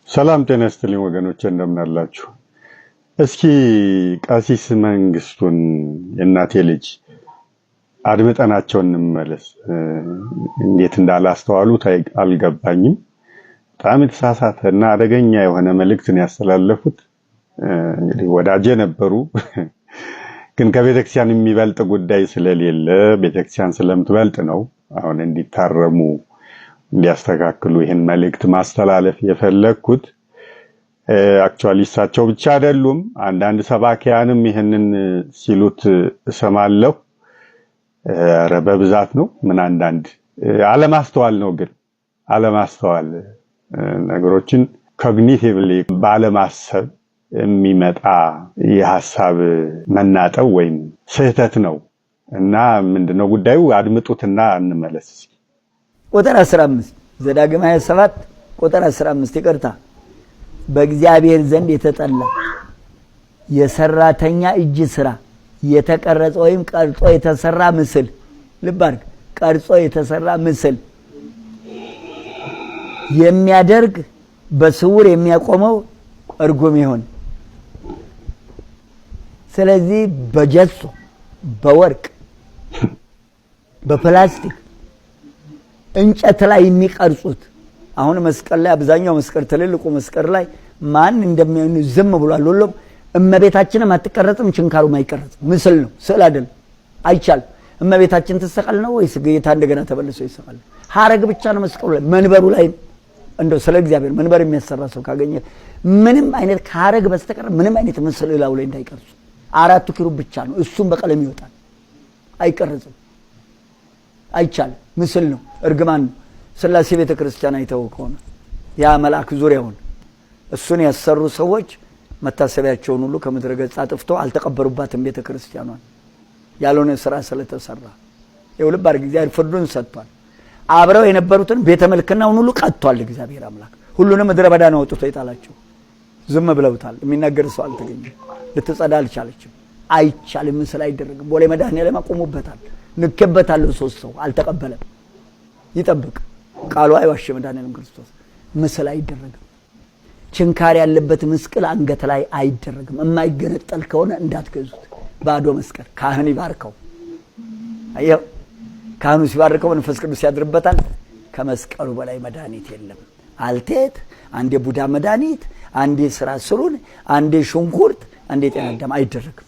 ሰላም ጤና ይስጥልኝ ወገኖች እንደምን አላችሁ? እስኪ ቀሲስ መንግስቱን የእናቴ ልጅ አድምጠናቸው እንመለስ። እንዴት እንዳላስተዋሉት አልገባኝም። በጣም የተሳሳተ እና አደገኛ የሆነ መልእክትን ያስተላለፉት እንግዲህ ወዳጄ ነበሩ ግን ከቤተክርስቲያን የሚበልጥ ጉዳይ ስለሌለ ቤተክርስቲያን ስለምትበልጥ ነው አሁን እንዲታረሙ እንዲያስተካክሉ ይሄን መልእክት ማስተላለፍ የፈለኩት። አክቹአሊ እሳቸው ብቻ አይደሉም አንዳንድ ሰባኪያንም ይሄንን ሲሉት እሰማለሁ። ኧረ በብዛት ነው ምን አንዳንድ አለማስተዋል ነው ግን አለማስተዋል ነገሮችን ኮግኒቲቭሊ ባለማሰብ የሚመጣ የሐሳብ መናጠው ወይም ስህተት ነው እና ምንድነው ጉዳዩ አድምጡትና እንመለስ። ቁጥር 15 ዘዳግም 27 ቁጥር 15 ይቅርታ በእግዚአብሔር ዘንድ የተጠላ የሰራተኛ እጅ ስራ የተቀረጸ ወይም ቀርጾ የተሰራ ምስል ልብ አድርግ ቀርጾ የተሰራ ምስል የሚያደርግ በስውር የሚያቆመው እርጉም ይሁን። ስለዚህ በጀሶ በወርቅ በፕላስቲክ እንጨት ላይ የሚቀርጹት አሁን መስቀል ላይ አብዛኛው መስቀል ትልልቁ መስቀል ላይ ማን እንደሚሆን ዝም ብሏል። ሁሉም እመቤታችንም አትቀረጽም ችንካሩም አይቀረጽም ምስል ነው ስዕል አይደለም አይቻል። እመቤታችን ተሰቀል ነው ወይስ ጌታ እንደገና ተበልሶ ይሰቀል? ሐረግ ብቻ ነው መስቀሉ ላይ መንበሩ ላይ እንደው ስለ እግዚአብሔር መንበር የሚያሰራ ሰው ካገኘ ምንም አይነት ከሐረግ በስተቀር ምንም አይነት ምስል ላው ላይ እንዳይቀርጹ አራቱ ኪሩብ ብቻ ነው እሱም በቀለም ይወጣል አይቀርጽም አይቻል ምስል ነው እርግማን ነው። ስላሴ ቤተክርስቲያን አይተው ከሆነ ያ መልአክ ዙሪያውን እሱን ያሰሩ ሰዎች መታሰቢያቸውን ሁሉ ከምድረ ገጽ አጥፍተው አልተቀበሩባትም ቤተክርስቲያኗን ያልሆነ ስራ ስለተሰራ ይኸው ልብ አድርግ እግዚአብሔር ፍርዱን ሰጥቷል። አብረው የነበሩትን ቤተ መልክናውን ሁሉ ቀጥቷል እግዚአብሔር አምላክ ሁሉንም ምድረ በዳ ነው ወጥቶ ይጣላቸው ዝም ብለውታል። የሚናገር ሰው አልተገኘም። ልትጸዳ አልቻለችም። አይቻልም ምስል አይደረግም። ቦሌ መድኃኔዓለም አቆሙበታል ንከበታለሁ ሶስት ሰው አልተቀበለም። ይጠብቅ ቃሉ አይዋሽ መድኃኔዓለም ክርስቶስ ምስል አይደረግም። ችንካር ያለበት መስቀል አንገት ላይ አይደረግም። የማይገነጠል ከሆነ እንዳትገዙት ባዶ መስቀል ካህን ይባርከው አየው ካህኑ ሲባርከው መንፈስ ቅዱስ ያድርበታል። ከመስቀሉ በላይ መድኃኒት የለም። አልቴት አንዴ ቡዳ መድኃኒት አንዴ ስራ ስሩን አንዴ ሽንኩርት አንዴ ጤና አዳም አይደረግም።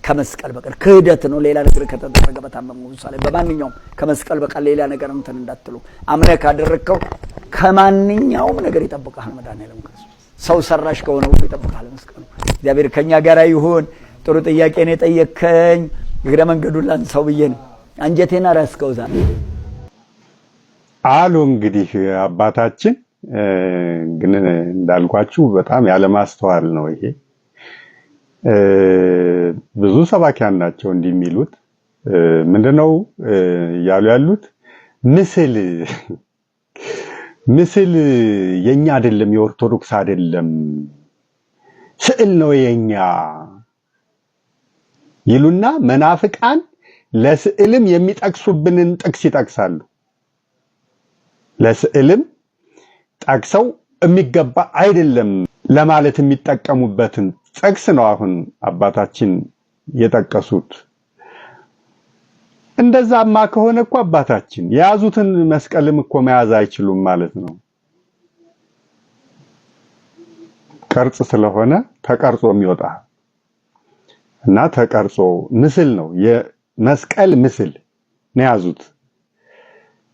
ከመስቀል በቀር ክህደት ነው። ሌላ ነገር ከተደረገ በታመሙ ሰው በማንኛውም ከመስቀል በቀር ሌላ ነገር እንትን እንዳትሉ አምነህ ካደረከው ከማንኛውም ነገር ይጠብቃል መድኃኔዓለም ክርስቶስ። ሰው ሰራሽ ከሆነ ሁሉ ይጠብቃል መስቀሉ። እግዚአብሔር ከኛ ጋር ይሁን። ጥሩ ጥያቄ ነው የጠየከኝ። እግረ መንገዱን ላንሳው ብዬ ነው አንጀቴና ራስከውዛ አሉ። እንግዲህ አባታችን ግን እንዳልኳችሁ በጣም ያለማስተዋል ነው ይሄ። ብዙ ሰባኪያን ናቸው እንደሚሉት ምንድነው ያሉ ያሉት ምስል የኛ አይደለም የኦርቶዶክስ አይደለም ስዕል ነው የኛ ይሉና መናፍቃን ለስዕልም የሚጠቅሱብንን ጥቅስ ይጠቅሳሉ። ለስዕልም ጠቅሰው የሚገባ አይደለም ለማለት የሚጠቀሙበትን ጥቅስ ነው አሁን አባታችን የጠቀሱት። እንደዛማ ከሆነ እኮ አባታችን የያዙትን መስቀልም እኮ መያዝ አይችሉም ማለት ነው። ቅርጽ ስለሆነ ተቀርጾ የሚወጣ እና ተቀርጾ ምስል ነው የመስቀል ምስል ነው ያዙት።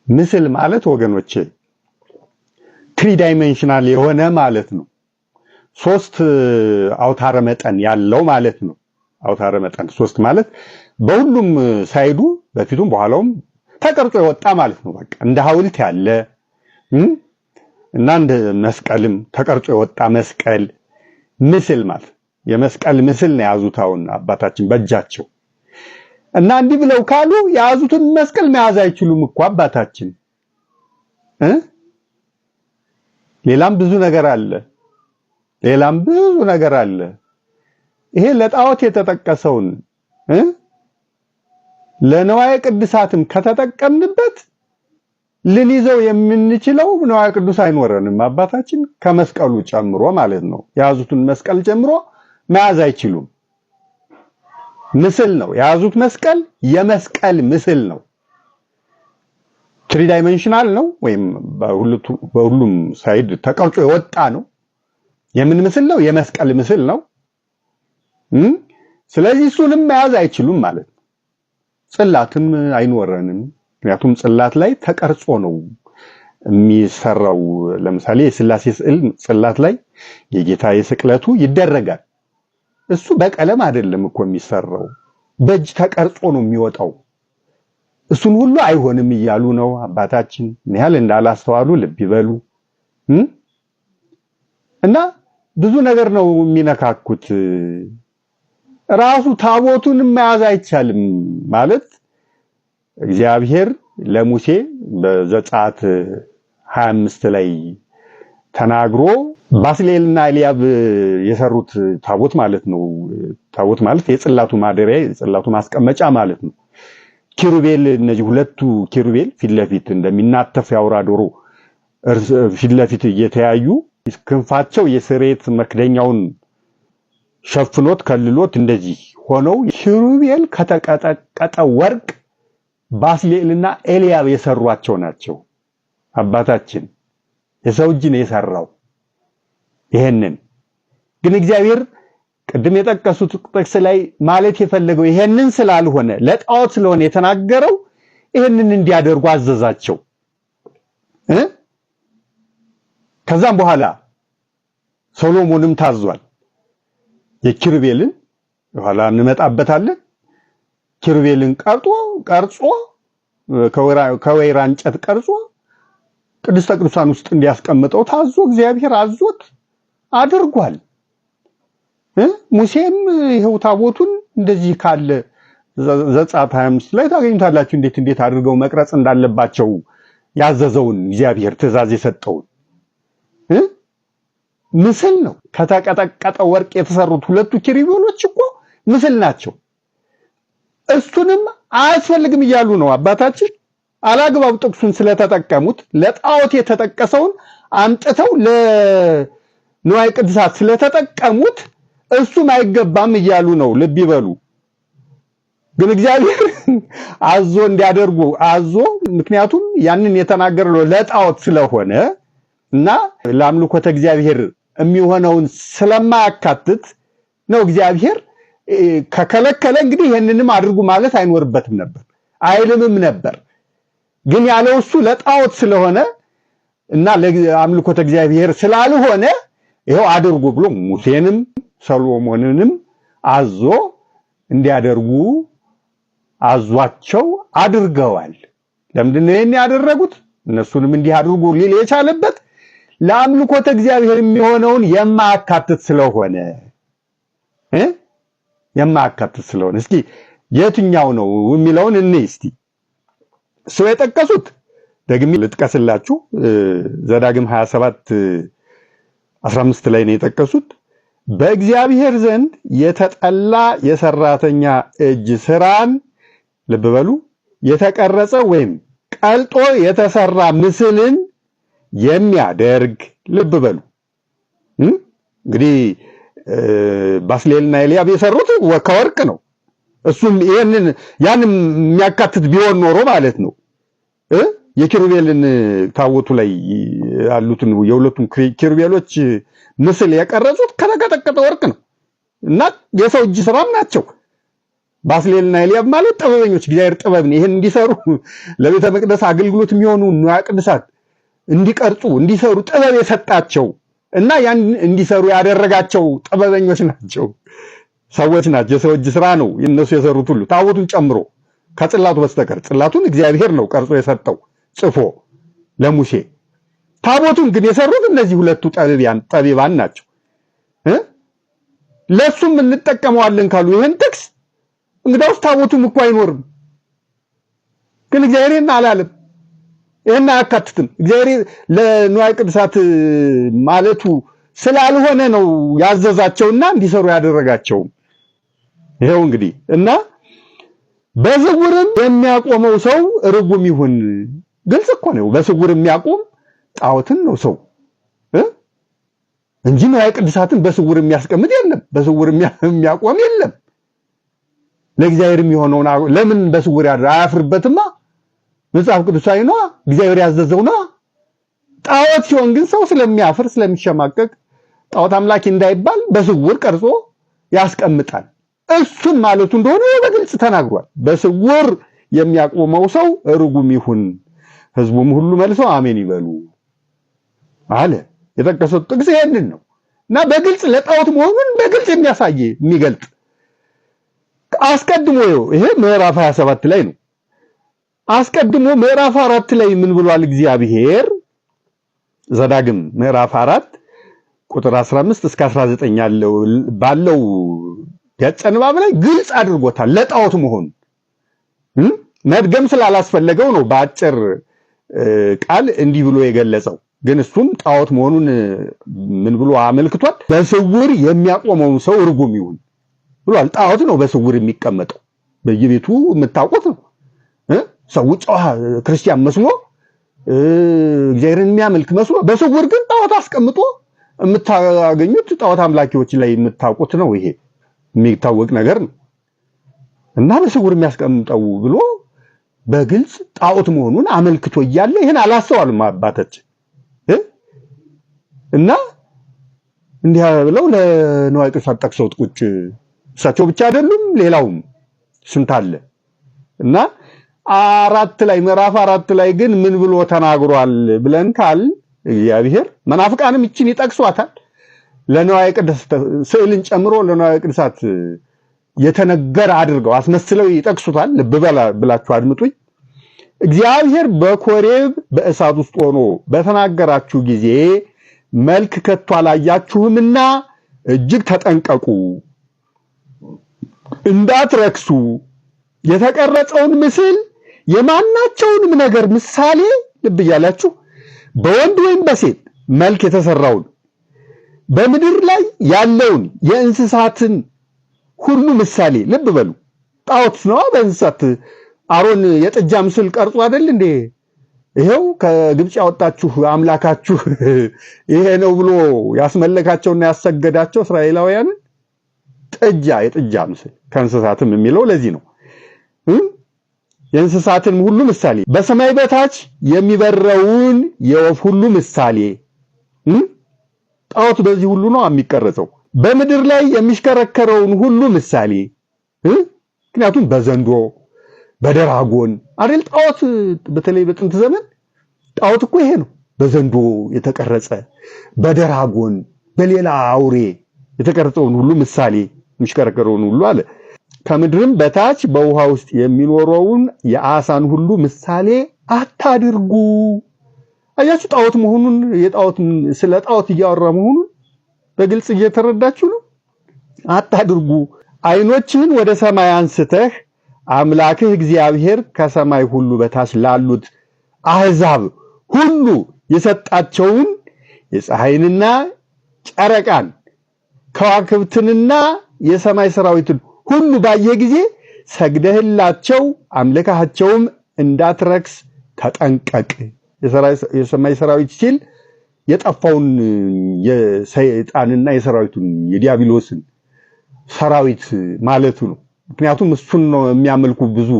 ምስል ማለት ወገኖቼ ትሪ ዳይሜንሽናል የሆነ ማለት ነው። ሶስት አውታረ መጠን ያለው ማለት ነው። አውታረ መጠን ሶስት ማለት በሁሉም ሳይዱ በፊቱም በኋላውም ተቀርጾ የወጣ ማለት ነው። በቃ እንደ ሐውልት ያለ እና እንደ መስቀልም ተቀርጾ የወጣ መስቀል ምስል ማለት የመስቀል ምስል ነው ያዙት አሁን አባታችን በእጃቸው። እና እንዲህ ብለው ካሉ የያዙትን መስቀል መያዝ አይችሉም እኮ አባታችን። ሌላም ብዙ ነገር አለ። ይሄ ለጣዖት የተጠቀሰውን ለነዋየ ቅድሳትም ከተጠቀምንበት ልንይዘው የምንችለው ንዋየ ቅዱስ አይኖረንም። አባታችን ከመስቀሉ ጨምሮ ማለት ነው የያዙትን መስቀል ጨምሮ መያዝ አይችሉም። ምስል ነው የያዙት። መስቀል የመስቀል ምስል ነው። 3 ዳይሜንሽናል ነው ወይም በሁሉም ሳይድ ተቀርጾ የወጣ ነው። የምን ምስል ነው? የመስቀል ምስል ነው። ስለዚህ እሱንም መያዝ አይችሉም ማለት ነው። ጽላትም አይኖረንም። ምክንያቱም ጽላት ላይ ተቀርጾ ነው የሚሰራው። ለምሳሌ የሥላሴ ስዕል ጽላት ላይ የጌታ የስቅለቱ ይደረጋል። እሱ በቀለም አይደለም እኮ የሚሰራው፣ በእጅ ተቀርጾ ነው የሚወጣው። እሱን ሁሉ አይሆንም እያሉ ነው አባታችን። ምን ያህል እንዳላስተዋሉ ልብ ይበሉ። እና ብዙ ነገር ነው የሚነካኩት። ራሱ ታቦቱን መያዝ አይቻልም ማለት እግዚአብሔር ለሙሴ በዘጸአት 25 ላይ ተናግሮ ባስልኤልና ኤልያብ የሰሩት ታቦት ማለት ነው። ታቦት ማለት የጽላቱ ማደሪያ የጽላቱ ማስቀመጫ ማለት ነው። ኪሩቤል፣ እነዚህ ሁለቱ ኪሩቤል ፊት ለፊት እንደሚናተፍ ያውራ ዶሮ ፊት ለፊት እየተያዩ ክንፋቸው የስሬት መክደኛውን ሸፍኖት ከልሎት እንደዚህ ሆነው ኪሩቤል ከተቀጠቀጠ ወርቅ ባስልኤልና ኤልያብ የሰሯቸው ናቸው። አባታችን የሰው እጅ ነው የሰራው። ይሄንን ግን እግዚአብሔር ቅድም የጠቀሱት ጥቅስ ላይ ማለት የፈለገው ይሄንን ስላልሆነ ለጣዖት ስለሆነ የተናገረው ይሄንን እንዲያደርጉ አዘዛቸው። ከዛም በኋላ ሶሎሞንም ታዟል። የኪሩቤልን በኋላ እንመጣበታለን። ኪሩቤልን ቀርጾ ከወይራ እንጨት ቀርጾ ቅድስተ ቅዱሳን ውስጥ እንዲያስቀምጠው ታዞ እግዚአብሔር አዞት አድርጓል። ሙሴም ይሄው ታቦቱን እንደዚህ ካለ ዘጸአት 25 ላይ ታገኙታላችሁ። እንዴት አድርገው መቅረጽ እንዳለባቸው ያዘዘውን እግዚአብሔር ትእዛዝ የሰጠውን ምስል ነው። ከተቀጠቀጠ ወርቅ የተሰሩት ሁለቱ ኪሩቤሎች እኮ ምስል ናቸው። እሱንም አያስፈልግም እያሉ ነው አባታችን። አላግባብ ጥቅሱን ስለተጠቀሙት ለጣዖት የተጠቀሰውን አምጥተው ለንዋየ ቅድሳት ስለተጠቀሙት እሱም አይገባም እያሉ ነው። ልብ ይበሉ። ግን እግዚአብሔር አዞ እንዲያደርጉ ምክንያቱም ያንን የተናገረው ለጣዖት ስለሆነ እና ለአምልኮተ እግዚአብሔር የሚሆነውን ስለማያካትት ነው። እግዚአብሔር ከከለከለ እንግዲህ ይሄንንም አድርጉ ማለት አይኖርበትም ነበር፣ አይልምም ነበር። ግን ያለው እሱ ለጣዖት ስለሆነ እና ለአምልኮተ እግዚአብሔር ስላልሆነ ይሄው አድርጉ ብሎ ሙሴንም ሰሎሞንንም አዞ እንዲያደርጉ አዟቸው አድርገዋል። ለምንድን ነው ይሄን ያደረጉት? እነሱንም እንዲህ አድርጉ ሊል የቻለበት ለአምልኮተ እግዚአብሔር የሚሆነውን የማያካትት ስለሆነ እስኪ የትኛው ነው የሚለውን እንይ እስቲ። እሱ የጠቀሱት ደግሜ ልጥቀስላችሁ። ዘዳግም 27:15 ላይ ነው የጠቀሱት። በእግዚአብሔር ዘንድ የተጠላ የሰራተኛ እጅ ስራን ልብ በሉ የተቀረጸ ወይም ቀልጦ የተሰራ ምስልን የሚያደርግ ልብ በሉ። እንግዲህ ባስልኤልና ኤልያብ የሰሩት ከወርቅ ነው። እሱም ያንም የሚያካትት ቢሆን ኖሮ ማለት ነው የኪሩቤልን ታቦቱ ላይ ያሉትን የሁለቱም ኪሩቤሎች ምስል የቀረጹት ከተቀጠቀጠ ወርቅ ነው እና የሰው እጅ ስራም ናቸው። ባስልኤልና ኤልያብ ማለት ጥበበኞች፣ እግዚአብሔር ጥበብን ይሄን እንዲሰሩ ለቤተ መቅደስ አገልግሎት የሚሆኑ ንዋየ ቅድሳት እንዲቀርጹ እንዲሰሩ ጥበብ የሰጣቸው እና ያን እንዲሰሩ ያደረጋቸው ጥበበኞች ናቸው፣ ሰዎች ናቸው። የሰው እጅ ስራ ነው እነሱ የሰሩት ሁሉ ታቦቱን ጨምሮ ከጽላቱ በስተቀር። ጽላቱን እግዚአብሔር ነው ቀርጾ የሰጠው ጽፎ ለሙሴ። ታቦቱን ግን የሰሩት እነዚህ ሁለቱ ጠቢባን ናቸው። ለሱም እንጠቀመዋለን ካሉ ይሄን ጥቅስ እንግዲያውስ ታቦቱም እኮ አይኖርም። ግን እግዚአብሔር አላለም፣ ይሄን አያካትትም። እግዚአብሔር ለንዋየ ቅድሳት ማለቱ ስላልሆነ ነው ያዘዛቸውና እንዲሰሩ ያደረጋቸው። ይሄው እንግዲህ እና በዝውርም የሚያቆመው ሰው ርጉም ይሁን ግልጽ እኮ ነው። በስውር የሚያቆም ጣዖትን ነው ሰው እንጂ ንዋየ ቅድሳትን በስውር የሚያስቀምጥ የለም፣ በስውር የሚያቆም የለም። ለእግዚአብሔር የሚሆነውን ለምን በስውር አያፍርበትማ? መጽሐፍ ቅዱሳዊ ነው፣ እግዚአብሔር ያዘዘው ነው። ጣዖት ሲሆን ግን ሰው ስለሚያፍር ስለሚሸማቀቅ ጣዖት አምላኪ እንዳይባል በስውር ቀርጾ ያስቀምጣል። እሱን ማለቱ እንደሆነ በግልጽ ተናግሯል። በስውር የሚያቆመው ሰው ርጉም ይሁን፣ ህዝቡም ሁሉ መልሰው አሜን ይበሉ አለ። የጠቀሰው ጥቅስ ይሄንን ነው እና በግልጽ ለጣዖት መሆኑን በግልጽ የሚያሳይ የሚገልጥ አስቀድሞ ይሄ ምዕራፍ 27 ላይ ነው። አስቀድሞ ምዕራፍ 4 ላይ ምን ብሏል እግዚአብሔር? ዘዳግም ምዕራፍ 4 ቁጥር 15 እስከ 19 ያለው ባለው ገጸ ንባብ ላይ ግልጽ አድርጎታል። ለጣዖት መሆኑ መድገም ስላላስፈለገው ነው በአጭር ቃል እንዲህ ብሎ የገለጸው። ግን እሱም ጣዖት መሆኑን ምን ብሎ አመልክቷል? በስውር የሚያቆመው ሰው ርጉም ይሁን ብሏል። ጣዖት ነው በስውር የሚቀመጠው፣ በየቤቱ የምታውቁት ነው። ሰው ጨዋ ክርስቲያን መስሎ እግዚአብሔርን የሚያመልክ መስሎ በስውር ግን ጣዖት አስቀምጦ የምታገኙት ጣዖት አምላኪዎች ላይ የምታውቁት ነው። ይሄ የሚታወቅ ነገር ነው እና በስውር የሚያስቀምጠው ብሎ በግልጽ ጣዖት መሆኑን አመልክቶ እያለ ይሄን አላስተዋልም አባታችን እና እንዲህ ብለው ለንዋየ ቅድሳት ጠቅሰውት ቁጭ እሳቸው ብቻ አይደሉም፣ ሌላውም ስንት አለ እና ምዕራፍ 4 ላይ ግን ምን ብሎ ተናግሯል ብለን ካል እግዚአብሔር መናፍቃንም እቺን ይጠቅሷታል። ለንዋየ ቅድሳት ስዕልን ጨምሮ ለንዋየ ቅድሳት የተነገረ አድርገው አስመስለው ይጠቅሱታል። ልብ ብላችሁ አድምጡኝ። እግዚአብሔር በኮሬብ በእሳት ውስጥ ሆኖ በተናገራችሁ ጊዜ መልክ ከቶ አላያችሁምና እጅግ ተጠንቀቁ፣ እንዳትረክሱ። የተቀረጸውን ምስል የማናቸውንም ነገር ምሳሌ ልብ እያላችሁ በወንድ ወይም በሴት መልክ የተሰራውን በምድር ላይ ያለውን የእንስሳትን ሁሉ ምሳሌ ልብ በሉ። ጣዖት ነው በእንስሳት አሮን የጥጃ ምስል ቀርጾ አይደል እንዴ? ይሄው ከግብጽ ያወጣችሁ አምላካችሁ ይሄ ነው ብሎ ያስመለካቸውና ያሰገዳቸው እስራኤላውያንን የጥጃ ምስል ከእንስሳትም የሚለው ለዚህ ነው። የእንስሳትን ሁሉ ምሳሌ፣ በሰማይ በታች የሚበረውን የወፍ ሁሉ ምሳሌ። ጣዖት በዚህ ሁሉ ነው የሚቀረጸው። በምድር ላይ የሚሽከረከረውን ሁሉ ምሳሌ። ምክንያቱም በዘንዶ በደራጎን አይደል ጣዖት። በተለይ በጥንት ዘመን ጣዖት እኮ ይሄ ነው። በዘንዶ የተቀረጸ በደራጎን በሌላ አውሬ የተቀረጸውን ሁሉ ምሳሌ የሚሽከረከረውን ሁሉ አለ። ከምድርም በታች በውሃ ውስጥ የሚኖረውን የአሳን ሁሉ ምሳሌ አታድርጉ። አያችሁ ጣዖት መሆኑን ስለ ጣዖት እያወራ መሆኑን በግልጽ እየተረዳችሁ ነው። አታድርጉ። ዓይኖችህን ወደ ሰማይ አንስተህ አምላክህ እግዚአብሔር ከሰማይ ሁሉ በታች ላሉት አሕዛብ ሁሉ የሰጣቸውን የፀሐይንና ጨረቃን ከዋክብትንና የሰማይ ሰራዊትን ሁሉ ባየህ ጊዜ ሰግደህላቸው አምልካቸውም እንዳትረክስ ተጠንቀቅ። የሰማይ ሰራዊት ሲል የጠፋውን የሰይጣንና የሰራዊቱን የዲያብሎስን ሰራዊት ማለቱ ነው። ምክንያቱም እሱን ነው የሚያመልኩ ብዙ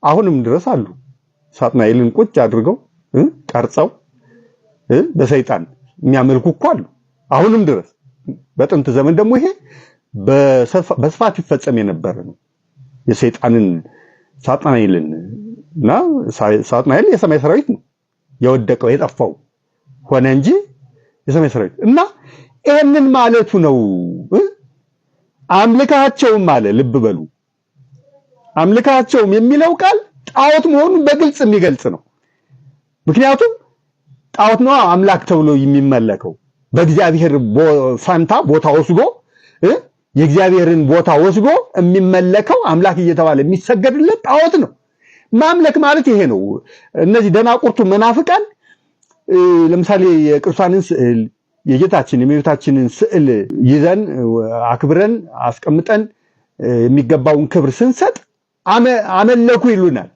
አሁንም ድረስ አሉ። ሳጥናኤልን ቁጭ አድርገው ቀርጸው በሰይጣን የሚያመልኩ እኮ አሉ አሁንም ድረስ። በጥንት ዘመን ደግሞ ይሄ በስፋት ይፈጸም የነበረ ነው። የሰይጣንን ሳጥናኤልን እና ሳጥናኤል የሰማይ ሰራዊት ነው የወደቀው የጠፋው ሆነ እንጂ የሰማይ ሰራዊት እና ይሄንን ማለቱ ነው። አምልካቸውም አለ። ልብ በሉ አምልካቸውም የሚለው ቃል ጣዖት መሆኑን በግልጽ የሚገልጽ ነው። ምክንያቱም ጣዖት ነው አምላክ ተብሎ የሚመለከው በእግዚአብሔር ፋንታ ቦታ ወስዶ የእግዚአብሔርን ቦታ ወስዶ የሚመለከው አምላክ እየተባለ የሚሰገድለት ጣዖት ነው። ማምለክ ማለት ይሄ ነው። እነዚህ ደናቁርቱ መናፍቃን ለምሳሌ የቅዱሳንን ስዕል የጌታችን የእመቤታችንን ስዕል ይዘን አክብረን አስቀምጠን የሚገባውን ክብር ስንሰጥ አመለኩ ይሉናል።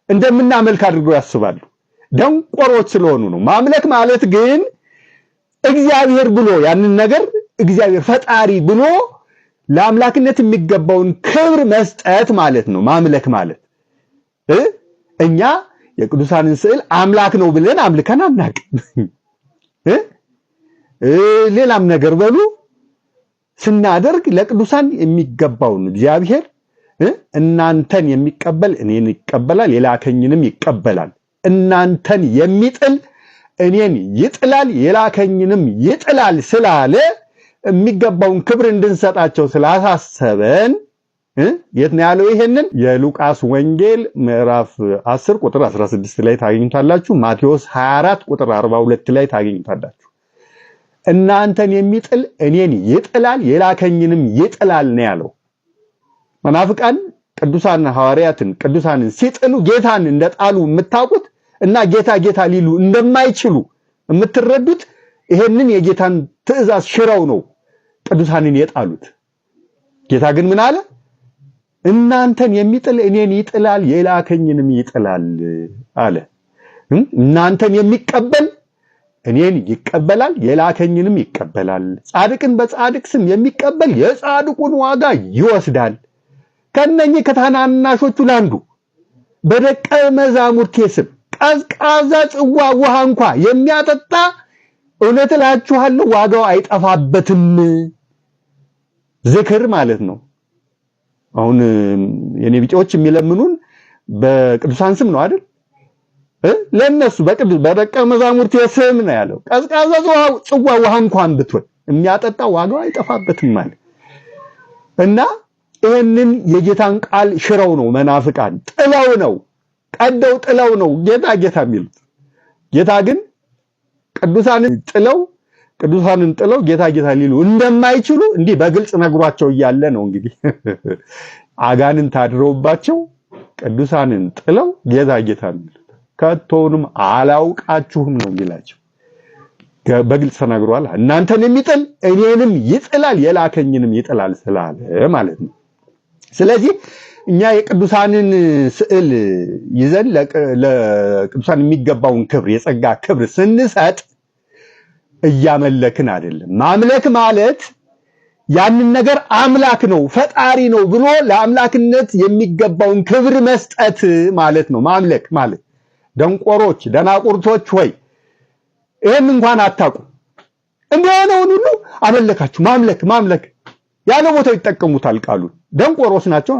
እንደምናመልክ አድርገው ያስባሉ። ደንቆሮች ስለሆኑ ነው። ማምለክ ማለት ግን እግዚአብሔር ብሎ ያንን ነገር እግዚአብሔር ፈጣሪ ብሎ ለአምላክነት የሚገባውን ክብር መስጠት ማለት ነው ማምለክ ማለት። እኛ የቅዱሳንን ስዕል አምላክ ነው ብለን አምልከን አናውቅም። ሌላም ነገር በሉ ስናደርግ ለቅዱሳን የሚገባውን እግዚአብሔር እናንተን የሚቀበል እኔን ይቀበላል፣ የላከኝንም ይቀበላል። እናንተን የሚጥል እኔን ይጥላል፣ የላከኝንም ይጥላል ስላለ የሚገባውን ክብር እንድንሰጣቸው ስላሳሰበን የት ነው ያለው? ይሄንን የሉቃስ ወንጌል ምዕራፍ 10 ቁጥር 16 ላይ ታገኙታላችሁ። ማቴዎስ 24 ቁጥር 42 ላይ ታገኙታላችሁ። እናንተን የሚጥል እኔን ይጥላል፣ የላከኝንም ይጥላል ነው ያለው። መናፍቃን ቅዱሳን ሐዋርያትን ቅዱሳንን ሲጥሉ ጌታን እንደጣሉ የምታውቁት እና ጌታ ጌታ ሊሉ እንደማይችሉ የምትረዱት ይሄንን የጌታን ትእዛዝ ሽረው ነው ቅዱሳንን የጣሉት። ጌታ ግን ምን አለ? እናንተን የሚጥል እኔን ይጥላል፣ የላከኝንም ይጥላል አለ። እናንተን የሚቀበል እኔን ይቀበላል፣ የላከኝንም ይቀበላል። ጻድቅን በጻድቅ ስም የሚቀበል የጻድቁን ዋጋ ይወስዳል። ከነኚህ ከታናናሾቹ ላንዱ በደቀ መዛሙርቴ ስም ቀዝቃዛ ጽዋ ውሃ እንኳ የሚያጠጣ እውነት እላችኋለሁ ዋጋው አይጠፋበትም። ዝክር ማለት ነው። አሁን የኔ ቢጤዎች የሚለምኑን በቅዱሳን ስም ነው አይደል? ለነሱ በደቀ መዛሙርቴ ስም ነው ያለው። ቀዝቃዛ ጽዋ ውሃ እንኳን ብትሆን የሚያጠጣ ዋጋው አይጠፋበትም ማለት እና ይሄንን የጌታን ቃል ሽረው ነው መናፍቃን ጥለው ነው ቀደው ጥለው ነው ጌታ ጌታ የሚሉት። ጌታ ግን ቅዱሳንን ጥለው ጌታ ጌታ ሊሉ እንደማይችሉ እንዲህ በግልጽ ነግሯቸው እያለ ነው እንግዲህ አጋንንት አድረውባቸው ቅዱሳንን ጥለው ጌታ ጌታ የሚሉት። ከቶውንም አላውቃችሁም ነው የሚላቸው። በግልጽ ተናግሯል። እናንተን የሚጥል እኔንም ይጥላል፣ የላከኝንም ይጥላል ስላለ ማለት ነው። ስለዚህ እኛ የቅዱሳንን ስዕል ይዘን ለቅዱሳን የሚገባውን ክብር የጸጋ ክብር ስንሰጥ እያመለክን አይደለም። ማምለክ ማለት ያንን ነገር አምላክ ነው ፈጣሪ ነው ብሎ ለአምላክነት የሚገባውን ክብር መስጠት ማለት ነው ማምለክ ማለት። ደንቆሮች ደናቁርቶች ሆይ ይሄን እንኳን አታውቁ እንደሆነውን ሁሉ አመለካችሁ። ማምለክ ያለ ቦታው ይጠቀሙታል ቃሉን። ደንቆሮች ናቸው፣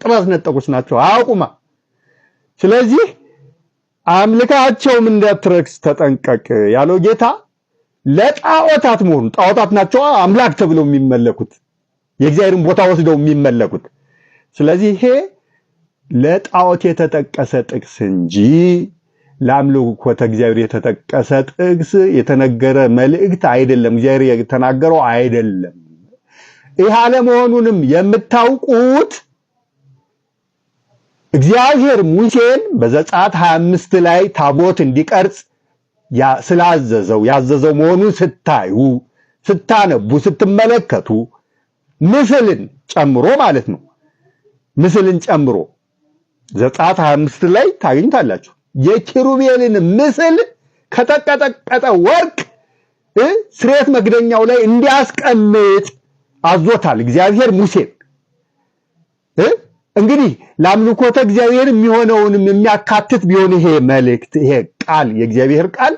ጥራዝ ነጠቆች ናቸው፣ አያውቁማ። ስለዚህ አምልካቸውም እንዳትረክስ ተጠንቀቅ ያለው ጌታ ለጣዖታት መሆኑ ጣዖታት ናቸው አምላክ ተብለው የሚመለኩት የእግዚአብሔርን ቦታ ወስደው የሚመለኩት። ስለዚህ ይሄ ለጣዖት የተጠቀሰ ጥቅስ እንጂ ለአምልኮተ እግዚአብሔር የተጠቀሰ ጥቅስ የተነገረ መልእክት አይደለም። እግዚአብሔር የተናገረው አይደለም። ይህ አለመሆኑንም የምታውቁት እግዚአብሔር ሙሴን በዘጸአት 25 ላይ ታቦት እንዲቀርጽ ያዘዘው መሆኑን ስታዩ፣ ስታነቡ፣ ስትመለከቱ ምስልን ጨምሮ ማለት ነው። ምስልን ጨምሮ ዘጸአት 25 ላይ ታገኙታላችሁ። የኪሩቤልን ምስል ከተቀጠቀጠ ወርቅ ስርየት መክደኛው ላይ እንዲያስቀምጥ አዞታል እግዚአብሔር ሙሴን። እንግዲህ ለአምልኮተ እግዚአብሔር የሚሆነውንም የሚያካትት ቢሆን ይሄ መልእክት ይሄ ቃል የእግዚአብሔር ቃል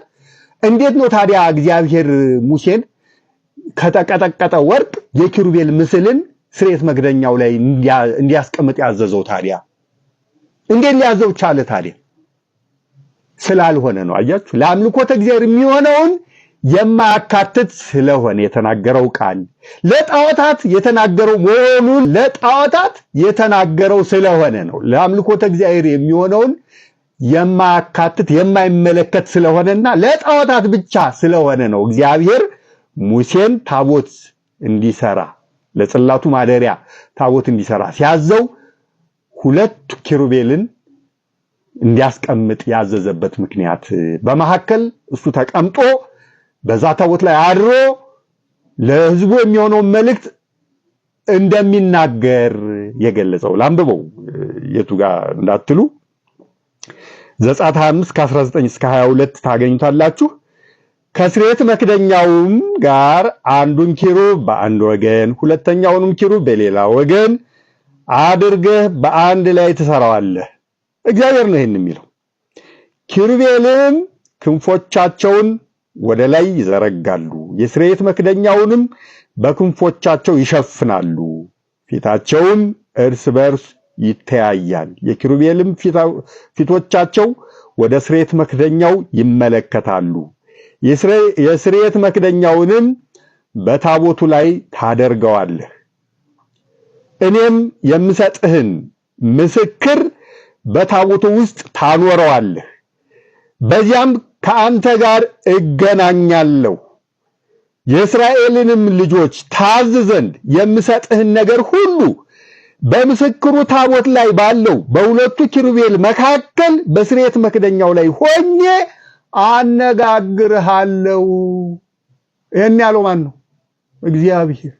እንዴት ነው ታዲያ እግዚአብሔር ሙሴን ከተቀጠቀጠ ወርቅ የኪሩቤል ምስልን ስርየት መክደኛው ላይ እንዲያስቀምጥ ያዘዘው? ታዲያ እንዴት ሊያዘው ቻለ? ታዲያ ስላልሆነ ነው። አያችሁ፣ ለአምልኮተ እግዚአብሔር የሚሆነውን የማያካትት ስለሆነ የተናገረው ቃል ለጣዖታት የተናገረው መሆኑን ለጣዖታት የተናገረው ስለሆነ ነው። ለአምልኮተ እግዚአብሔር የሚሆነውን የማያካትት የማይመለከት ስለሆነና ለጣዖታት ብቻ ስለሆነ ነው እግዚአብሔር ሙሴን ታቦት እንዲሰራ ለጽላቱ ማደሪያ ታቦት እንዲሰራ ሲያዘው ሁለት ኪሩቤልን እንዲያስቀምጥ ያዘዘበት ምክንያት በመሐከል እሱ ተቀምጦ በዛ ታቦት ላይ አድሮ ለሕዝቡ የሚሆነውን መልእክት እንደሚናገር የገለጸው። ላንብበው የቱ ጋር እንዳትሉ ዘጸአት 25 ከ19 እስከ 22 ታገኙታላችሁ። ከስርየት መክደኛውም ጋር አንዱን ኪሩብ በአንድ ወገን ሁለተኛውንም ኪሩብ በሌላ ወገን አድርገህ በአንድ ላይ ትሰራዋለህ። እግዚአብሔር ነው ይሄን የሚለው። ኪሩቤልም ክንፎቻቸውን ወደ ላይ ይዘረጋሉ፣ የስርየት መክደኛውንም በክንፎቻቸው ይሸፍናሉ፣ ፊታቸውም እርስ በርስ ይተያያል። የኪሩቤልም ፊቶቻቸው ወደ ስርየት መክደኛው ይመለከታሉ። የስርየት መክደኛውንም በታቦቱ ላይ ታደርገዋለህ። እኔም የምሰጥህን ምስክር በታቦቱ ውስጥ ታኖረዋለህ። በዚያም ከአንተ ጋር እገናኛለሁ። የእስራኤልንም ልጆች ታዝ ዘንድ የምሰጥህን ነገር ሁሉ በምስክሩ ታቦት ላይ ባለው በሁለቱ ኪሩቤል መካከል በስርየት መክደኛው ላይ ሆኜ አነጋግርሃለሁ። ይሄን ያለው ማን ነው? እግዚአብሔር።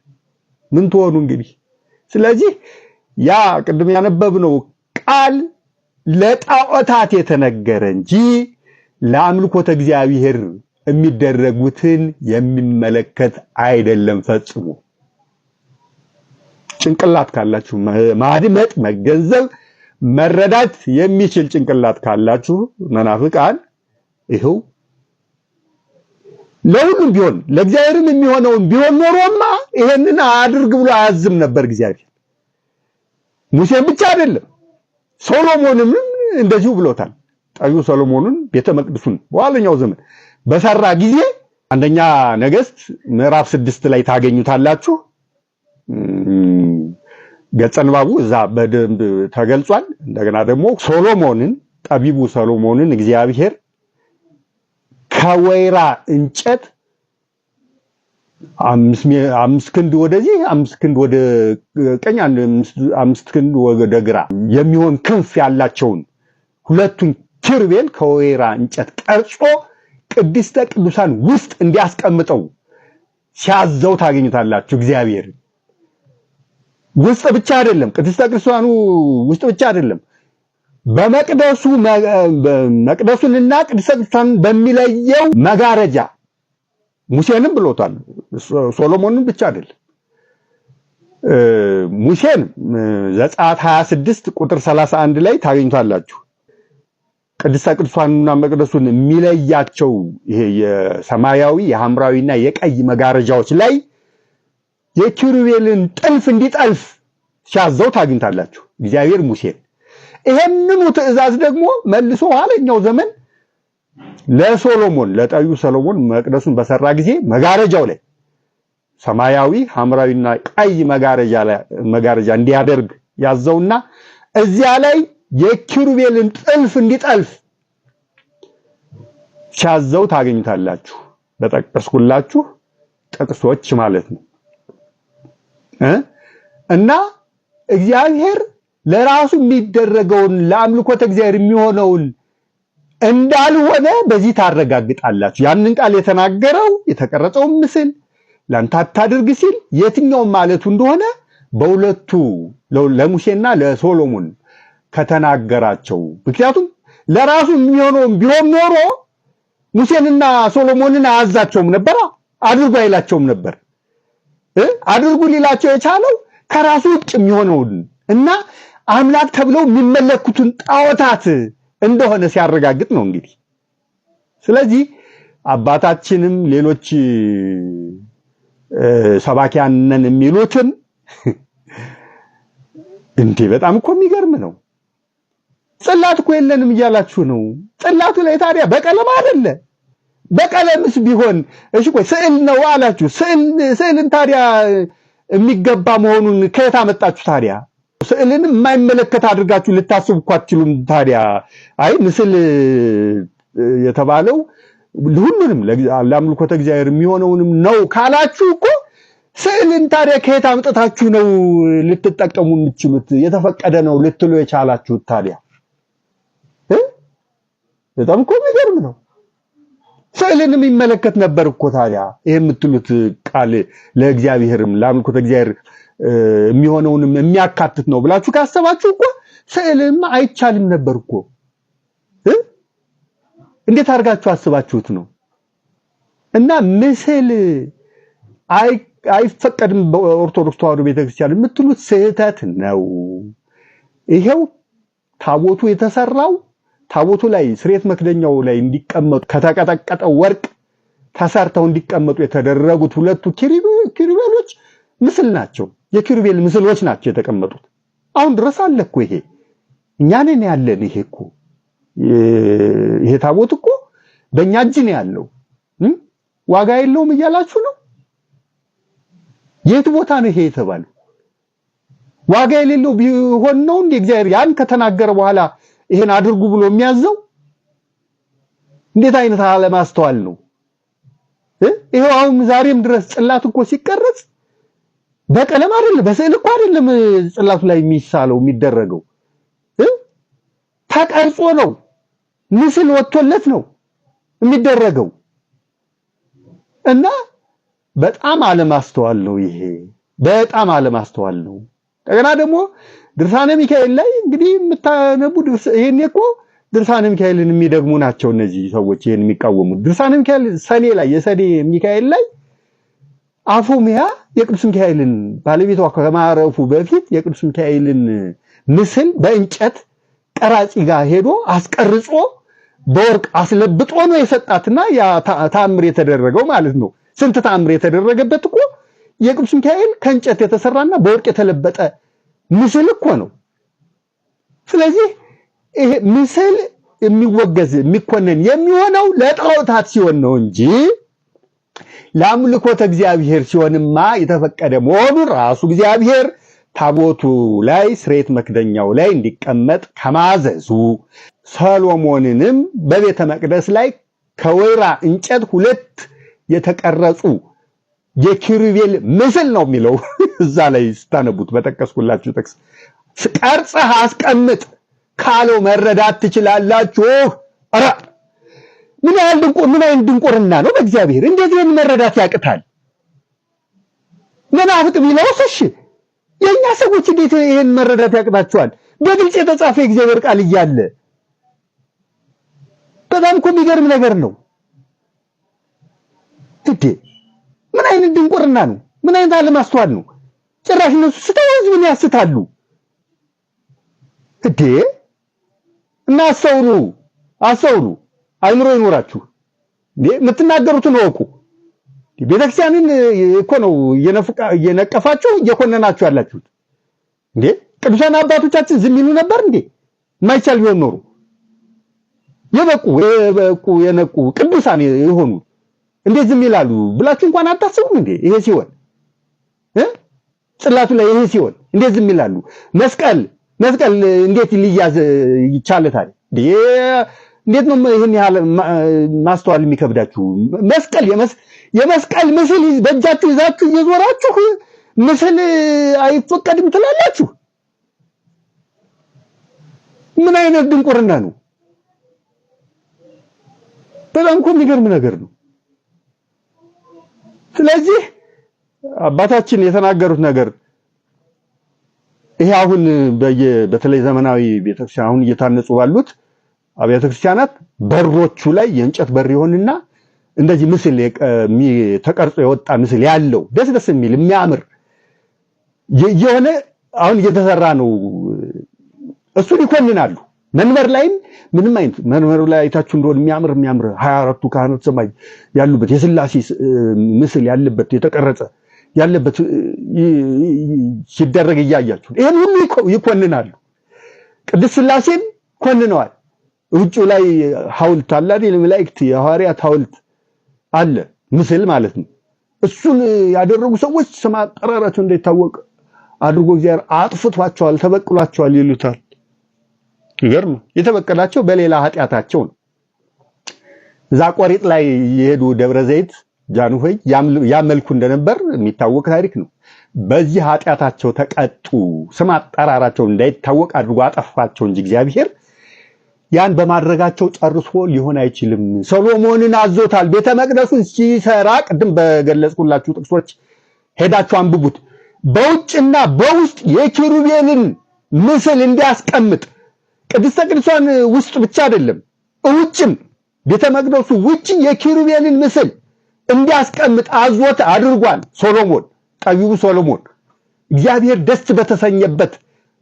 ምን ትሆኑ እንግዲህ። ስለዚህ ያ ቅድም ያነበብነው ቃል ለጣዖታት የተነገረ እንጂ ለአምልኮተ እግዚአብሔር የሚደረጉትን የሚመለከት አይደለም ፈጽሞ። ጭንቅላት ካላችሁ ማድመጥ፣ መገንዘብ፣ መረዳት የሚችል ጭንቅላት ካላችሁ መናፍቃን ይኸው ለሁሉም ቢሆን ለእግዚአብሔርም የሚሆነውን ቢሆን ኖሮማ ይሄንን አድርግ ብሎ አያዝም ነበር እግዚአብሔር። ሙሴን ብቻ አይደለም ሶሎሞንም እንደዚሁ ብሎታል። ጠቢቡ ሰሎሞንን ቤተ መቅደሱን በኋለኛው ዘመን በሰራ ጊዜ አንደኛ ነገሥት ምዕራፍ 6 ላይ ታገኙታላችሁ። ገጸ ንባቡ እዛ በደንብ ተገልጿል። እንደገና ደግሞ ሶሎሞንን ጠቢቡ ሰሎሞንን እግዚአብሔር ከወይራ እንጨት 5 ክንድ ወደዚህ 5 ክንድ ወደ ቀኝ 5 ክንድ ወደ ግራ የሚሆን ክንፍ ያላቸውን ሁለቱን ኪሩቤል ከወይራ እንጨት ቀርጾ ቅድስተ ቅዱሳን ውስጥ እንዲያስቀምጠው ሲያዘው ታገኙታላችሁ። እግዚአብሔር ውስጥ ብቻ አይደለም፣ ቅድስተ ቅዱሳኑ ውስጥ ብቻ አይደለም፣ በመቅደሱ መቅደሱንና ቅድስተ ቅዱሳን በሚለየው መጋረጃ ሙሴንም ብሎታል። ሶሎሞንን ብቻ አይደለም። ሙሴን ዘጸአት 26 ቁጥር 31 ላይ ታገኙታላችሁ። ቅድስተ ቅዱሳንና መቅደሱን የሚለያቸው ይሄ የሰማያዊ የሐምራዊና የቀይ መጋረጃዎች ላይ የኪሩቤልን ጥልፍ እንዲጠልፍ ሲያዘው ታገኙታላችሁ እግዚአብሔር ሙሴን። ይሄንኑ ትእዛዝ ደግሞ መልሶ ኋለኛው ዘመን ለሶሎሞን ለጠቢቡ ሰሎሞን መቅደሱን በሰራ ጊዜ መጋረጃው ላይ ሰማያዊ ሐምራዊና ቀይ መጋረጃ እንዲያደርግ ያዘውና እዚያ ላይ የኪሩቤልን ጥልፍ እንዲጠልፍ ሲያዘው ታገኙታላችሁ። በጠቀስኩላችሁ ጥቅሶች ማለት ነው። እና እግዚአብሔር ለራሱ የሚደረገውን ለአምልኮተ እግዚአብሔር የሚሆነውን እንዳልሆነ በዚህ ታረጋግጣላችሁ። ያንን ቃል የተናገረው የተቀረጸውን ምስል ላንተ አታድርግ ሲል የትኛውም ማለቱ እንደሆነ በሁለቱ ለሙሴና ለሶሎሞን ከተናገራቸው። ምክንያቱም ለራሱ የሚሆነውን ቢሆን ኖሮ ሙሴንና ሶሎሞንን አያዛቸውም ነበር፣ አድርጉ አይላቸውም ነበር። አድርጉ ሊላቸው የቻለው ከራሱ ውጭ የሚሆነውን እና አምላክ ተብለው የሚመለኩትን ጣዖታት እንደሆነ ሲያረጋግጥ ነው እንግዲህ። ስለዚህ አባታችንም ሌሎች ሰባኪያንን የሚሉትን እንዴ በጣም እኮ የሚገርም ነው። ጽላት እኮ የለንም እያላችሁ ነው። ጽላቱ ላይ ታዲያ በቀለም አይደለ? በቀለምስ ቢሆን እሺ ቆይ ስዕል ነው አላችሁ። ስዕልን ታዲያ የሚገባ መሆኑን ከየት አመጣችሁ ታዲያ? ስዕልን የማይመለከት አድርጋችሁ ልታስቡ እኮ አትችሉም ታዲያ። አይ ምስል የተባለው ሁሉንም ለአምልኮተ እግዚአብሔር የሚሆነውንም ነው ካላችሁ እኮ ስዕልን ታዲያ ከየት አምጥታችሁ ነው ልትጠቀሙ የምትችሉት? የተፈቀደ ነው ልትሉ የቻላችሁት ታዲያ? በጣም እኮ የሚገርም ነው። ስዕልን የሚመለከት ነበር እኮ ታዲያ ይሄ የምትሉት ቃል ለእግዚአብሔርም ለአምልኮተ እግዚአብሔር የሚሆነውንም የሚያካትት ነው ብላችሁ ካሰባችሁ እኮ ስዕልም አይቻልም ነበር እኮ። እንዴት አድርጋችሁ አስባችሁት ነው? እና ምስል አይፈቀድም በኦርቶዶክስ ተዋሕዶ ቤተክርስቲያን የምትሉት ስህተት ነው። ይሄው ታቦቱ የተሰራው ታቦቱ ላይ ስሬት መክደኛው ላይ እንዲቀመጡ ከተቀጠቀጠው ወርቅ ተሰርተው እንዲቀመጡ የተደረጉት ሁለቱ ኪሩቤሎች ምስል ናቸው። የኪሩቤል ምስሎች ናቸው የተቀመጡት። አሁን ድረስ አለ እኮ ይሄ እኛ ነን ያለን። ይሄ ታቦት እኮ በእኛ እጅ ነው ያለው። ዋጋ የለውም እያላችሁ ነው? የት ቦታ ነው ይሄ የተባለው? ዋጋ የሌለው ቢሆን ነው እንዴ እግዚአብሔር ያን ከተናገረ በኋላ ይሄን አድርጉ ብሎ የሚያዘው? እንዴት አይነት አለማስተዋል ነው! ይሄው አሁን ዛሬም ድረስ ጽላት እኮ ሲቀረጽ በቀለም አይደለም በስዕል እኮ አይደለም ጽላቱ ላይ የሚሳለው የሚደረገው ተቀርጾ ነው። ምስል ወጥቶለት ነው የሚደረገው። እና በጣም አለማስተዋል ነው ይሄ፣ በጣም አለማስተዋል ነው። እንደገና ደግሞ ድርሳነ ሚካኤል ላይ እንግዲህ የምታነቡ ይሄን እኮ ድርሳነ ሚካኤልን የሚደግሙ ናቸው እነዚህ ሰዎች ይሄን የሚቃወሙት። ድርሳነ ሚካኤል ሰኔ ላይ የሰኔ ሚካኤል ላይ አፎሚያ የቅዱስ ሚካኤልን ባለቤቷ ከማረፉ በፊት የቅዱስ ሚካኤልን ምስል በእንጨት ቀራጺ ጋር ሄዶ አስቀርጾ በወርቅ አስለብጦ ነው የሰጣትና ያ ተአምር የተደረገው ማለት ነው። ስንት ተአምር የተደረገበት እኮ የቅዱስ ሚካኤል ከእንጨት የተሰራና በወርቅ የተለበጠ ምስል እኮ ነው። ስለዚህ ይሄ ምስል የሚወገዝ የሚኮነን የሚሆነው ለጣዖታት ሲሆን ነው እንጂ ለአምልኮተ እግዚአብሔር ሲሆንማ የተፈቀደ መሆኑን ራሱ እግዚአብሔር ታቦቱ ላይ ስሬት መክደኛው ላይ እንዲቀመጥ ከማዘዙ ሰሎሞንንም በቤተ መቅደስ ላይ ከወይራ እንጨት ሁለት የተቀረጹ የኪሩቤል ምስል ነው የሚለው እዛ ላይ ስታነቡት በጠቀስኩላችሁ ጥቅስ ቀርጸህ አስቀምጥ ካለው መረዳት ትችላላችሁ። አረ ምን አይነት ድንቁርና ነው! በእግዚአብሔር እንደዚህ መረዳት ያቅታል። መናፍቅ ቢለውስ እሺ፣ የኛ ሰዎች እንዴት ይሄን መረዳት ያቅታቸዋል? በግልጽ የተጻፈ የእግዚአብሔር ቃል እያለ በጣም እኮ የሚገርም ነገር ነው። ምን አይነት ድንቁርና ነው! ምን አይነት አለማስተዋል ነው! ጭራሽ እነሱ ስተው ህዝብን ያስታሉ። እና አስተውሉ፣ አይምሮ ይኖራችሁ የምትናገሩትን ወቁ። ቤተክርስቲያንን እኮ ነው እየነቀፋችሁ እየኮነናችሁ ያላችሁት። ቅዱሳን አባቶቻችን ዝም ይሉ ነበር እንዴ? የማይቻል ቢሆን ኖሮ የነቁ ቅዱሳን የሆኑ እንዴት ዝም ይላሉ ብላችሁ እንኳን አታስቡም እንዴ? ይሄ ሲሆን ጽላቱ ላይ ይሄ ሲሆን እንዴት ዝም ይላሉ? መስቀል እንዴት ሊያዝ ይቻላል? እንዴት ነው ይሄን ያህል ማስተዋል የሚከብዳችሁ? የመስቀል ምስል በእጃችሁ ይዛችሁ እየዞራችሁ ምስል አይፈቀድም ትላላችሁ። ምን አይነት ድንቁርና ነው! በጣም እኮ የሚገርም ነገር ነው። ስለዚህ አባታችን የተናገሩት ነገር ይሄ አሁን በተለይ ዘመናዊ ቤተክርስቲያን አሁን እየታነጹ ባሉት አብያተ ክርስቲያናት በሮቹ ላይ የእንጨት በር ይሆንና እንደዚህ ምስል ተቀርጾ የወጣ ምስል ያለው ደስ የሚል የሚያምር የሆነ አሁን እየተሰራ ነው። እሱን ይኮንናሉ። መንበር ላይም ምንም አይነት መንበሩ ላይ አይታችሁ እንደሆነ የሚያምር 24ቱ ካህናተ ሰማይ ያሉበት የሥላሴ ምስል ያለበት የተቀረጸ ያለበት ሲደረግ እያያችሁ ይሄን ሁሉ ይኮንናሉ። ቅድስት ሥላሴን ኮንነዋል። ውጭው ላይ ሐውልት አለ አይደል? መላእክት የሐዋርያት ሐውልት አለ ምስል ማለት ነው። እሱን ያደረጉ ሰዎች ስም አጠራራቸው እንዳይታወቅ አድርጎ እግዚአብሔር አጥፍቷቸዋል፣ ተበቅሏቸዋል ይሉታል። ይገርም። የተበቀላቸው በሌላ ኃጢአታቸው ነው። እዛ ቆሪጥ ላይ የሄዱ ደብረ ዘይት ጃንሆይ ያመልኩ እንደነበር የሚታወቅ ታሪክ ነው። በዚህ ኃጢአታቸው ተቀጡ። ስም አጠራራቸው እንዳይታወቅ አድርጎ አጠፋቸው እንጂ እግዚአብሔር ያን በማድረጋቸው ጨርሶ ሊሆን አይችልም። ሰሎሞንን አዞታል። ቤተ መቅደሱን ሲሰራ ቅድም በገለጽኩላችሁ ጥቅሶች ሄዳችሁ አንብቡት። በውጭና በውስጥ የኪሩቤልን ምስል እንዲያስቀምጥ ቅድስተ ቅዱሳን ውስጥ ብቻ አይደለም ውጭም ቤተ መቅደሱ ውጭ የኪሩቤልን ምስል እንዲያስቀምጥ አዞት አድርጓል ሶሎሞን ጠቢቡ ሶሎሞን። እግዚአብሔር ደስ በተሰኘበት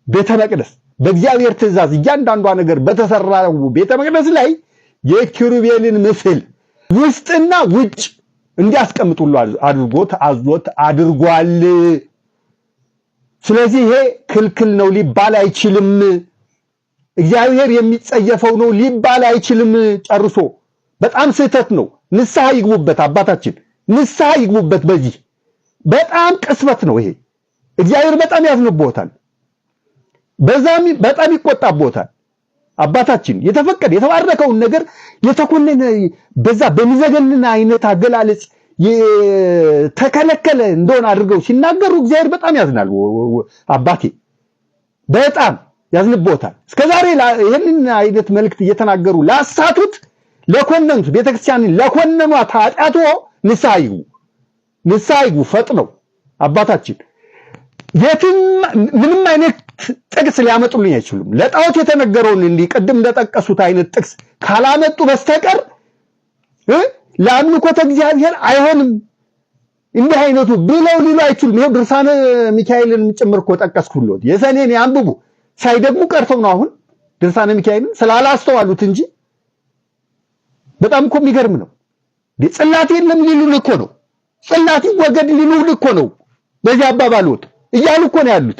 ቤተ መቅደስ በእግዚአብሔር ትእዛዝ እያንዳንዷ ነገር በተሰራው ቤተ መቅደስ ላይ የኪሩቤልን ምስል ውስጥና ውጭ እንዲያስቀምጡሉ አድርጎት አዞት አድርጓል። ስለዚህ ይሄ ክልክል ነው ሊባል አይችልም። እግዚአብሔር የሚጸየፈው ነው ሊባል አይችልም ጨርሶ። በጣም ስህተት ነው። ንስሐ ይግቡበት አባታችን፣ ንስሐ ይግቡበት። በዚህ በጣም ቅስበት ነው ይሄ። እግዚአብሔር በጣም ያዝንቦታል፣ በጣም ይቆጣቦታል። አባታችን የተፈቀደ የተባረከውን ነገር የተኮነነ በዛ በሚዘገንን አይነት አገላለጽ የተከለከለ እንደሆነ አድርገው ሲናገሩ እግዚአብሔር በጣም ያዝናል። አባቴ በጣም ያዝንቦታል። እስከዛሬ ይሄንን አይነት መልእክት እየተናገሩ ላሳቱት ለኮነኑት ቤተክርስቲያንን ለኮነኗት ኃጢአቱ ንስሐ ይግቡ ፈጥነው። አባታችን የትም ምንም አይነት ጥቅስ ሊያመጡልኝ አይችሉም። ለጣዖት የተነገረውን እንዲህ ቅድም እንደጠቀሱት አይነት ጥቅስ ካላመጡ በስተቀር ለአምልኮተ እግዚአብሔር አይሆንም እንዲህ አይነቱ ብለው ሊሉ አይችሉም። ይሄው ድርሳነ ሚካኤልን ጭምር እኮ ጠቀስኩልዎት። የሰኔን ያንብቡ ሳይደግሙ ቀርተው ነው አሁን ድርሳነ ሚካኤልን ስላላስተዋሉት እንጂ በጣም እኮ የሚገርም ነው። ጽላት የለም ሊሉን እኮ ነው። ጽላት ይወገድ ሊሉን እኮ ነው። በዚህ አባባልዎት እያሉ እኮ ነው ያሉት።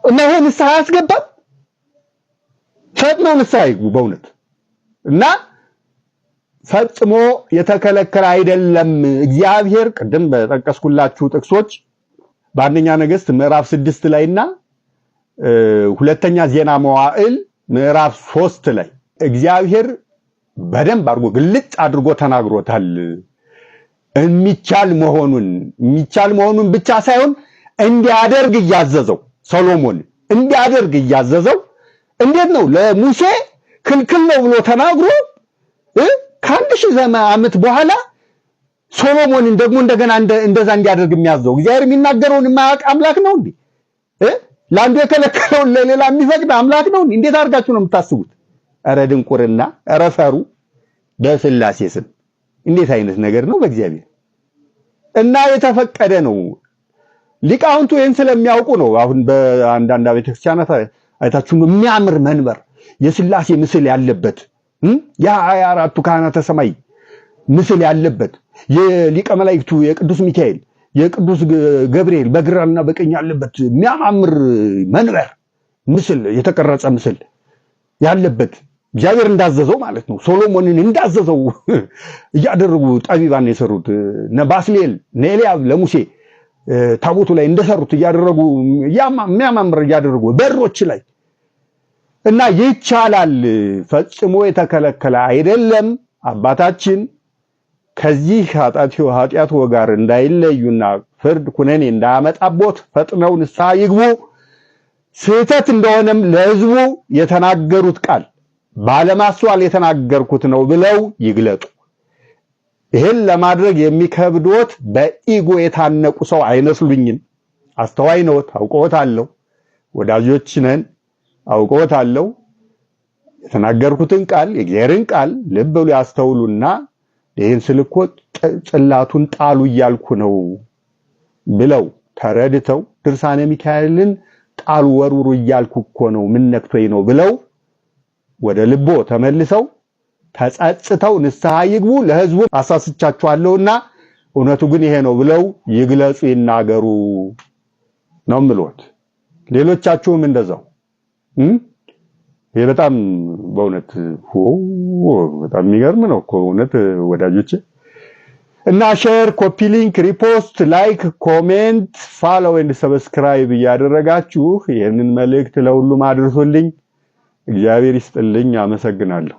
እና ይሄ ንስሐ አያስገባም። ፈጥነው ንስሐ ይግቡ በእውነት። እና ፈጽሞ የተከለከለ አይደለም። እግዚአብሔር ቅድም በጠቀስኩላችሁ ጥቅሶች በአንደኛ ነገሥት ምዕራፍ 6 ላይና ሁለተኛ ዜና መዋዕል ምዕራፍ 3 ላይ እግዚአብሔር በደንብ አድርጎ ግልጽ አድርጎ ተናግሮታል። የሚቻል መሆኑን ብቻ ሳይሆን እንዲያደርግ እያዘዘው ሶሎሞን እንዲያደርግ እያዘዘው እንዴት ነው ለሙሴ ክልክል ነው ብሎ ተናግሮ ከ1000 ዓመት በኋላ ሶሎሞንን ደግሞ እንደገና እንደዛ እንዲያደርግ የሚያዘው እግዚአብሔር የሚናገረውን የማያውቅ አምላክ ነው እንዴ? ለአንዱ የከለከለውን ለሌላ የሚፈቅድ አምላክ ነው እንዴ? እንዴት አድርጋችሁ ነው የምታስቡት? ኧረ ድንቁርና! ኧረ ፈሩ! በስላሴ ስም እንዴት አይነት ነገር ነው በእግዚአብሔር። እና የተፈቀደ ነው። ሊቃውንቱ ይህን ስለሚያውቁ ነው። አሁን በአንዳንድ ቤተክርስቲያናት አይታችሁ የሚያምር መንበር የስላሴ ምስል ያለበት የ24ቱ ካህናተ ሰማይ ምስል ያለበት የሊቀ መላእክቱ የቅዱስ ሚካኤል የቅዱስ ገብርኤል በግራና በቀኝ ያለበት የሚያማምር መንበር ምስል የተቀረጸ ምስል ያለበት እግዚአብሔር እንዳዘዘው ማለት ነው። ሶሎሞንን እንዳዘዘው እያደረጉ ጠቢባን የሰሩት ነባስሌል ነኤልያብ ለሙሴ ታቦቱ ላይ እንደሰሩት እያደረጉ የሚያማምር እያደረጉ በሮች ላይ እና ይቻላል። ፈጽሞ የተከለከለ አይደለም። አባታችን ከዚህ ኃጢአቱ ጋር እንዳይለዩና ፍርድ ኩነኔ እንዳያመጣቦት ፈጥነው ንስሐ ይግቡ። ስህተት እንደሆነም ለሕዝቡ የተናገሩት ቃል ባለማስተዋል የተናገርኩት ነው ብለው ይግለጡ። ይሄን ለማድረግ የሚከብዶት በኢጎ የታነቁ ሰው አይመስሉኝም። አስተዋይ ነው፣ አውቀውታለሁ። ወዳጆች ነን፣ አውቀውታለሁ። የተናገርኩትን ቃል የእግዚአብሔርን ቃል ልብ ብለው ያስተውሉና ይሄን ስልኮ ጽላቱን ጣሉ እያልኩ ነው ብለው ተረድተው ድርሳነ ሚካኤልን ጣሉ ወርውሩ እያልኩ እኮ ነው ምን ነክቶኝ ነው ብለው ወደ ልቦ ተመልሰው ተጸጽተው ንስሐ ይግቡ። ለሕዝቡ አሳስቻችኋለሁና እውነቱ ግን ይሄ ነው ብለው ይግለጹ፣ ይናገሩ ነው የምልዎት። ሌሎቻችሁም እንደዛው። ይሄ በጣም በእውነት በጣም የሚገርም ነው እኮ እውነት ወዳጆቼ። እና ሼር፣ ኮፒ ሊንክ፣ ሪፖስት፣ ላይክ፣ ኮሜንት፣ ፎሎው ኤንድ ሰብስክራይብ እያደረጋችሁ ይሄንን መልእክት ለሁሉም አድርሱልኝ። እግዚአብሔር ይስጥልኝ። አመሰግናለሁ።